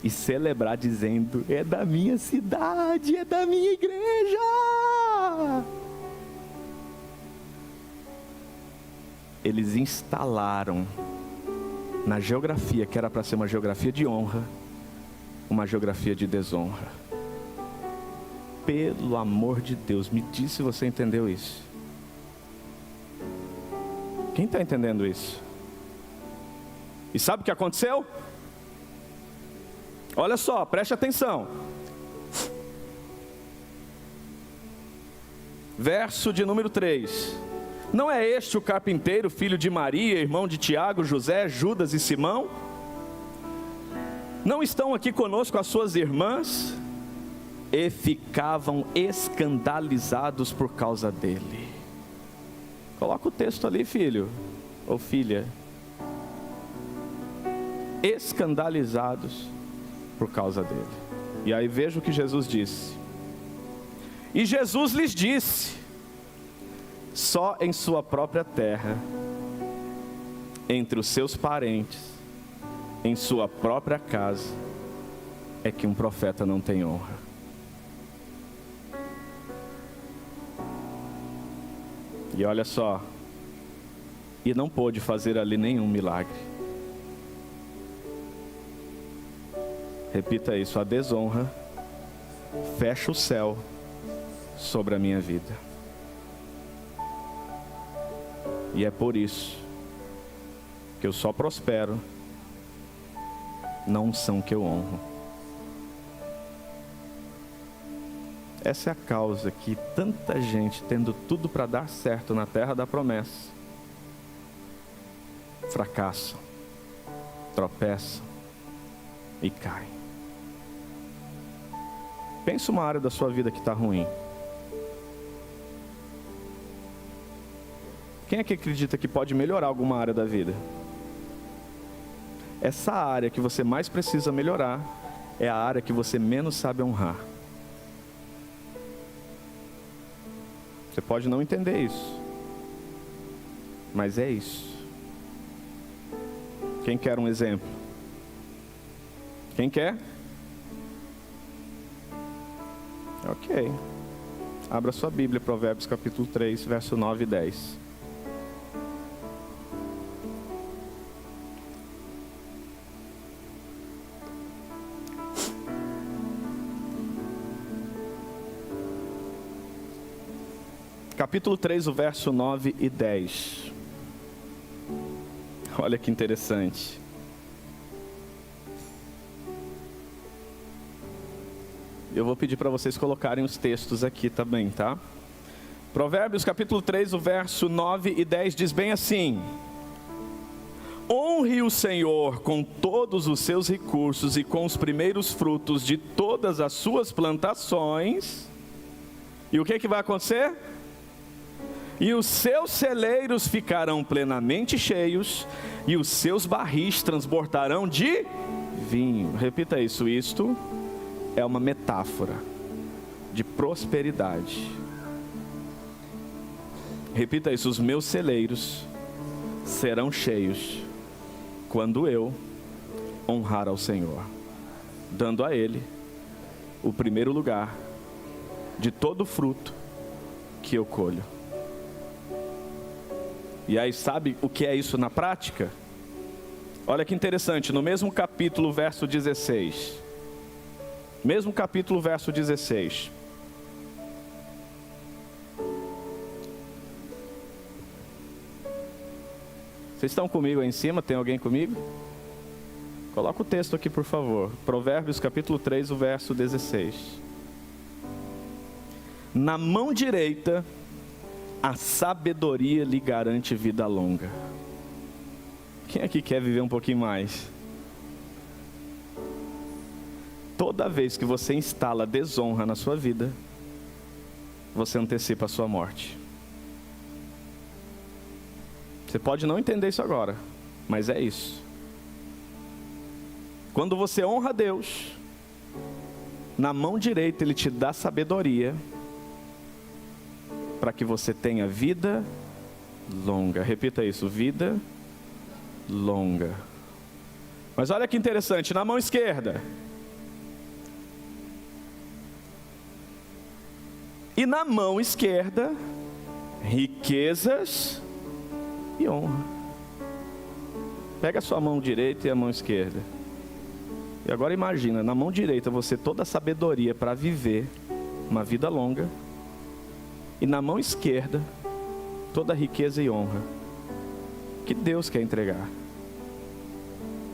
e celebrar dizendo: é da minha cidade, é da minha igreja. Eles instalaram na geografia que era para ser uma geografia de honra, uma geografia de desonra. Pelo amor de Deus, me diz se você entendeu isso. Quem está entendendo isso? E sabe o que aconteceu? Olha só, preste atenção. Verso de número 3. Não é este o carpinteiro, filho de Maria, irmão de Tiago, José, Judas e Simão? Não estão aqui conosco as suas irmãs? E ficavam escandalizados por causa dele. Coloca o texto ali, filho ou filha. Escandalizados por causa dele. E aí veja o que Jesus disse. E Jesus lhes disse: só em sua própria terra, entre os seus parentes, em sua própria casa, é que um profeta não tem honra. E olha só, e não pôde fazer ali nenhum milagre. Repita isso: a desonra fecha o céu sobre a minha vida. E é por isso que eu só prospero na unção que eu honro. Essa é a causa que tanta gente, tendo tudo para dar certo na terra da promessa, fracassam, tropeçam e caem. Pensa uma área da sua vida que está ruim. Quem é que acredita que pode melhorar alguma área da vida? Essa área que você mais precisa melhorar é a área que você menos sabe honrar. Você pode não entender isso, mas é isso. Quem quer um exemplo? Quem quer? Ok. Abra sua Bíblia, Provérbios capítulo 3, verso 9 e 10. Capítulo 3, o verso 9 e 10. Olha que interessante. Eu vou pedir para vocês colocarem os textos aqui também, tá? Provérbios capítulo 3, o verso 9 e 10 diz bem assim: honre o Senhor com todos os seus recursos e com os primeiros frutos de todas as suas plantações. E o que vai acontecer? E os seus celeiros ficarão plenamente cheios, e os seus barris transbordarão de vinho. Repita isso: isto é uma metáfora de prosperidade. Repita isso: os meus celeiros serão cheios quando eu honrar ao Senhor, dando a Ele o primeiro lugar de todo fruto que eu colho. E aí, sabe o que é isso na prática? Olha que interessante, no mesmo capítulo, verso 16. Mesmo capítulo, verso 16. Vocês estão comigo aí em cima? Tem alguém comigo? Coloca o texto aqui, por favor. Provérbios capítulo 3, o verso 16. Na mão direita a sabedoria lhe garante vida longa. Quem aqui quer viver um pouquinho mais? Toda vez que você instala desonra na sua vida, você antecipa a sua morte. Você pode não entender isso agora, mas é isso. Quando você honra a Deus, na mão direita Ele te dá sabedoria, para que você tenha vida longa. Repita isso: vida longa. Mas olha que interessante, na mão esquerda. E na mão esquerda, riquezas e honra. Pega a sua mão direita e a mão esquerda. E agora imagina, na mão direita você toda a sabedoria para viver uma vida longa. E na mão esquerda, toda a riqueza e honra que Deus quer entregar.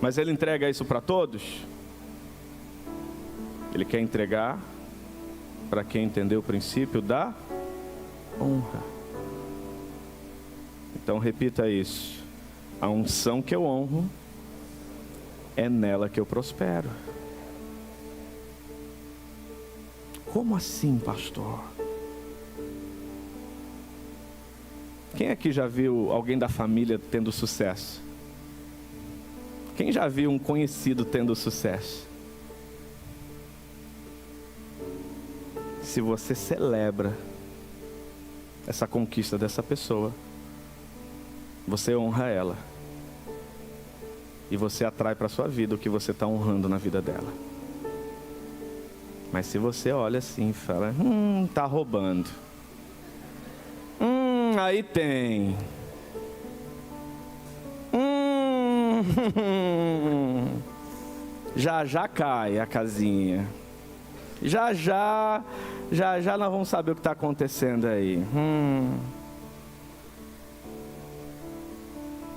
Mas Ele entrega isso para todos? Ele quer entregar para quem entendeu o princípio da honra. Então repita isso. A unção que eu honro, é nela que eu prospero. Como assim, pastor? Quem aqui já viu alguém da família tendo sucesso? Quem já viu um conhecido tendo sucesso? Se você celebra essa conquista dessa pessoa, você honra ela. E você atrai para a sua vida o que você está honrando na vida dela. Mas se você olha assim e fala, tá roubando. Aí tem. Já cai a casinha. Já nós vamos saber o que está acontecendo aí.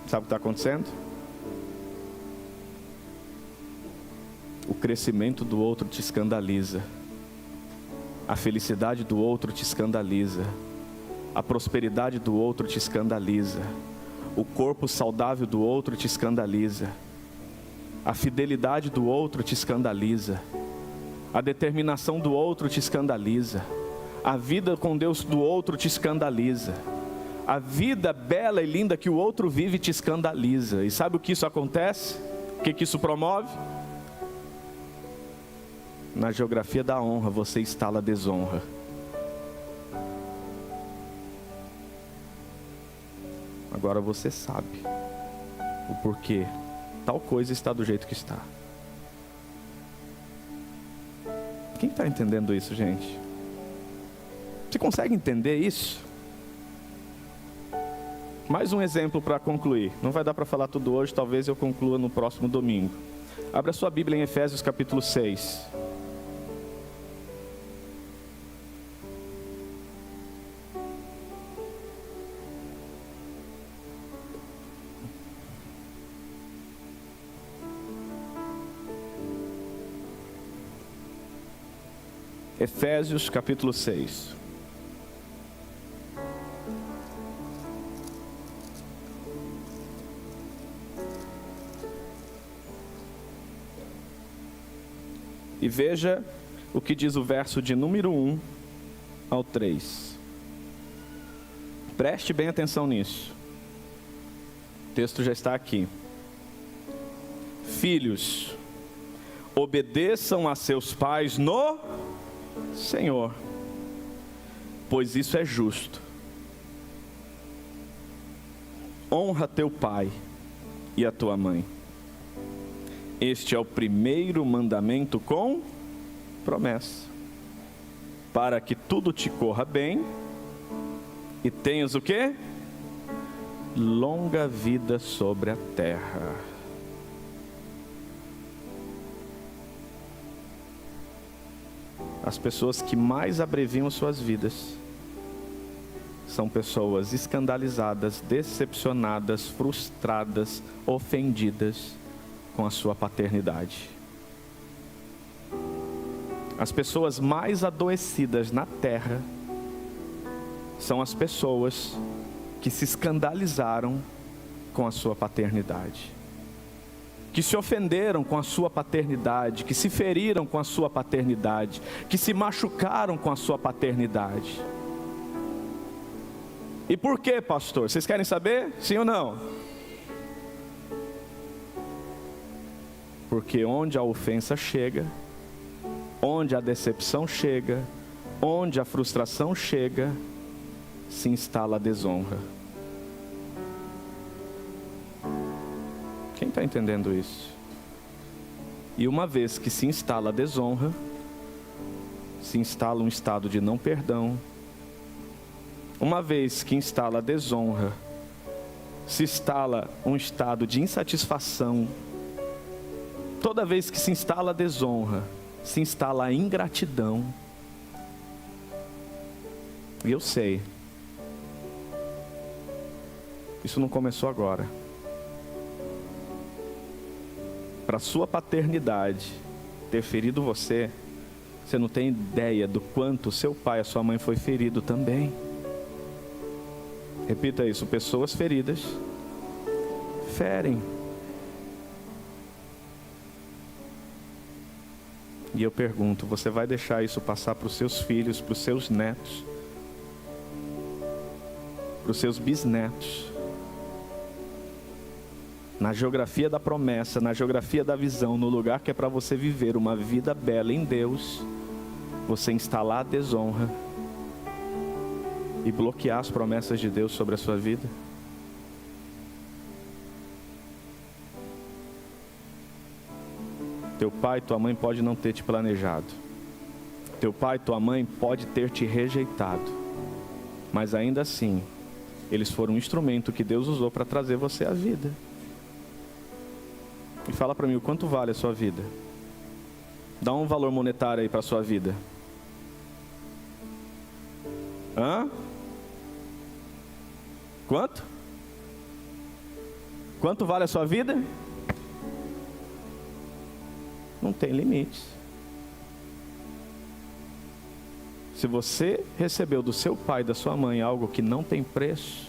Sabe o que está acontecendo? O crescimento do outro te escandaliza. A felicidade do outro te escandaliza. A prosperidade do outro te escandaliza. O corpo saudável do outro te escandaliza. A fidelidade do outro te escandaliza. A determinação do outro te escandaliza. A vida com Deus do outro te escandaliza. A vida bela e linda que o outro vive te escandaliza. E sabe o que isso acontece? O que isso promove? Na geografia da honra, você instala a desonra. Agora você sabe o porquê tal coisa está do jeito que está. Quem está entendendo isso, gente? Você consegue entender isso? Mais um exemplo para concluir. Não vai dar para falar tudo hoje, talvez eu conclua no próximo domingo. Abra sua Bíblia em Efésios capítulo 6. Efésios capítulo 6. E veja o que diz o verso de número 1 ao 3. Preste bem atenção nisso. O texto já está aqui. Filhos, obedeçam a seus pais no Senhor, pois isso é justo. Honra teu pai e a tua mãe. Este é o primeiro mandamento com promessa, para que tudo te corra bem e tenhas o quê? Longa vida sobre a terra. As pessoas que mais abreviam suas vidas são pessoas escandalizadas, decepcionadas, frustradas, ofendidas com a sua paternidade. As pessoas mais adoecidas na terra são as pessoas que se escandalizaram com a sua paternidade, que se ofenderam com a sua paternidade, que se feriram com a sua paternidade, que se machucaram com a sua paternidade. E por quê, pastor? Vocês querem saber? Sim ou não? Porque onde a ofensa chega, onde a decepção chega, onde a frustração chega, se instala a desonra. Quem está entendendo isso? E uma vez que se instala a desonra, se instala um estado de não perdão. Uma vez que instala a desonra, se instala um estado de insatisfação. Toda vez que se instala a desonra, se instala a ingratidão. E eu sei, isso não começou agora. Para sua paternidade ter ferido você, você não tem ideia do quanto seu pai e a sua mãe foi ferido também. Repita isso: pessoas feridas ferem. E eu pergunto, você vai deixar isso passar para os seus filhos, para os seus netos, para os seus bisnetos? Na geografia da promessa, na geografia da visão, no lugar que é para você viver uma vida bela em Deus, você instalar a desonra e bloquear as promessas de Deus sobre a sua vida? Teu pai e tua mãe pode não ter te planejado. Teu pai e tua mãe pode ter te rejeitado. Mas ainda assim, eles foram um instrumento que Deus usou para trazer você à vida. E fala para mim, o quanto vale a sua vida? Dá um valor monetário aí para a sua vida. Hã? Quanto? Quanto vale a sua vida? Não tem limites. Se você recebeu do seu pai e da sua mãe algo que não tem preço,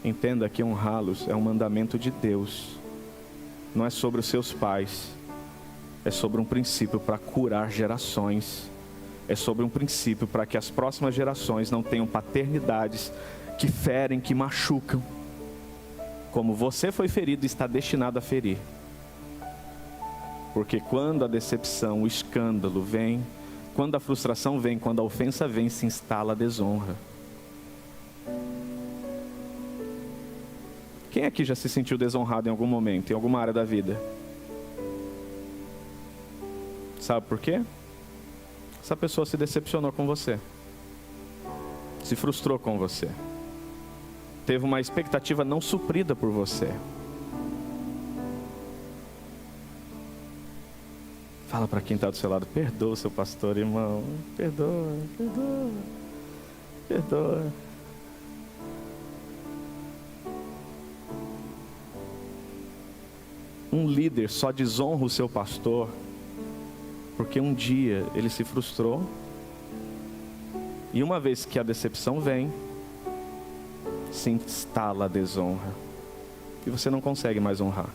entenda que honrá-los é um mandamento de Deus. Não é sobre os seus pais, é sobre um princípio para curar gerações. É sobre um princípio para que as próximas gerações não tenham paternidades que ferem, que machucam. Como você foi ferido, está destinado a ferir. Porque quando a decepção, o escândalo vem, quando a frustração vem, quando a ofensa vem, se instala a desonra. Quem aqui já se sentiu desonrado em algum momento, em alguma área da vida? Sabe por quê? Essa pessoa se decepcionou com você, se frustrou com você, teve uma expectativa não suprida por você. Fala para quem está do seu lado: perdoa seu pastor, irmão, perdoa, perdoa, perdoa. Um líder só desonra o seu pastor porque um dia ele se frustrou, e uma vez que a decepção vem, se instala a desonra, e você não consegue mais honrar.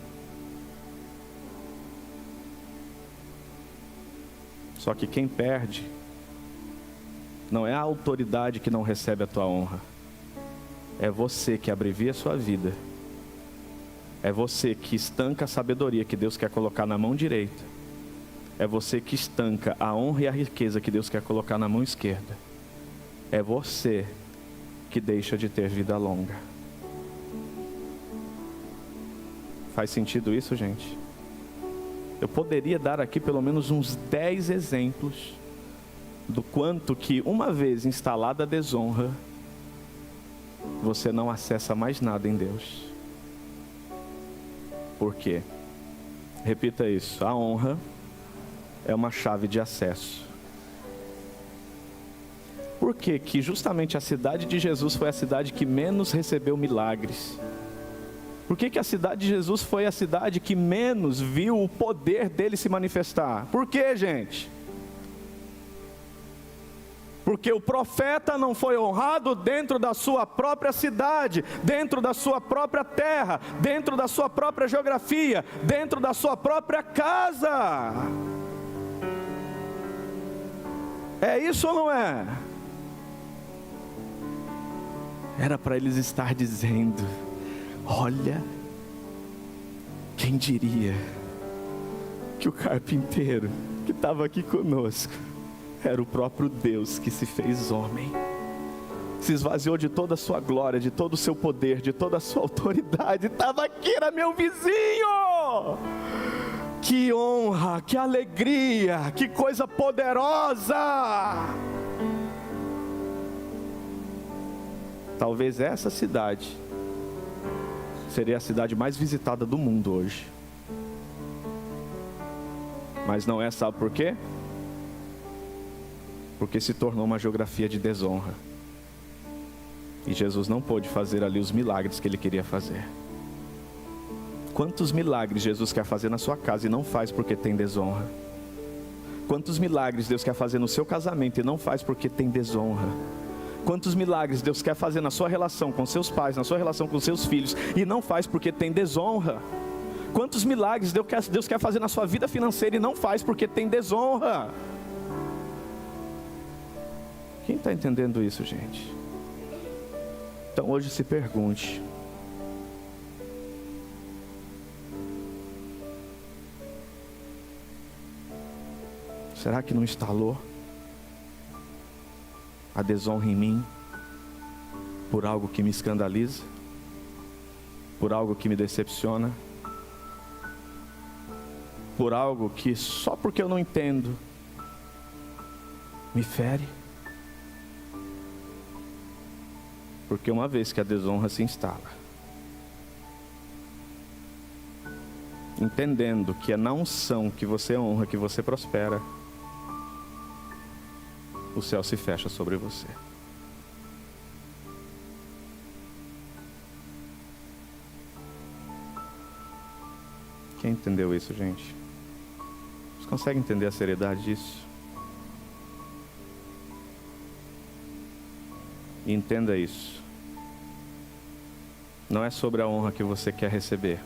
Só que quem perde não é a autoridade que não recebe a tua honra, é você que abrevia a sua vida, é você que estanca a sabedoria que Deus quer colocar na mão direita, é você que estanca a honra e a riqueza que Deus quer colocar na mão esquerda. É você que deixa de ter vida longa. Faz sentido isso, gente? Eu poderia dar aqui pelo menos uns 10 exemplos do quanto que, uma vez instalada a desonra, você não acessa mais nada em Deus. Por quê? Repita isso: a honra é uma chave de acesso. Por que que justamente a cidade de Jesus foi a cidade que menos recebeu milagres? Por que que a cidade de Jesus foi a cidade que menos viu o poder dele se manifestar? Por quê, gente? Porque o profeta não foi honrado dentro da sua própria cidade, dentro da sua própria terra, dentro da sua própria geografia, dentro da sua própria casa. É isso ou não é? Era para eles estar dizendo: olha, quem diria que o carpinteiro que estava aqui conosco era o próprio Deus que se fez homem, se esvaziou de toda a sua glória, de todo o seu poder, de toda a sua autoridade, estava aqui, era meu vizinho. Que honra, que alegria, que coisa poderosa. Talvez essa cidade seria a cidade mais visitada do mundo hoje. Mas não é, sabe por quê? Porque se tornou uma geografia de desonra. E Jesus não pôde fazer ali os milagres que ele queria fazer. Quantos milagres Jesus quer fazer na sua casa e não faz porque tem desonra? Quantos milagres Deus quer fazer no seu casamento e não faz porque tem desonra? Quantos milagres Deus quer fazer na sua relação com seus pais, na sua relação com seus filhos, e não faz porque tem desonra? Quantos milagres Deus quer fazer na sua vida financeira e não faz porque tem desonra? Quem está entendendo isso, gente? Então hoje se pergunte: será que não instalou a desonra em mim por algo que me escandaliza, por algo que me decepciona, por algo que só porque eu não entendo me fere? Porque uma vez que a desonra se instala, entendendo que é na unção que você honra, que você prospera, o céu se fecha sobre você. Quem entendeu isso, gente? Vocês conseguem entender a seriedade disso? E entenda isso. Não é sobre a honra que você quer receber.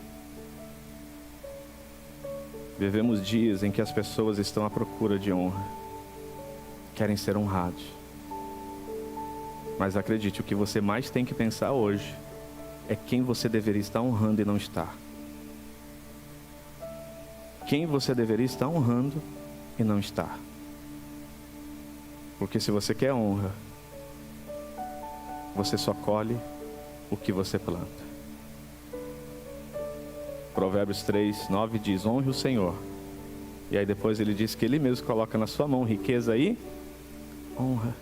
Vivemos dias em que as pessoas estão à procura de honra, querem ser honrados. Mas acredite, o que você mais tem que pensar hoje é quem você deveria estar honrando e não está. Quem você deveria estar honrando e não está. Porque se você quer honra, você só colhe o que você planta. Provérbios 3:9 diz: honre o Senhor. E aí depois ele diz que Ele mesmo coloca na sua mão riqueza e honra.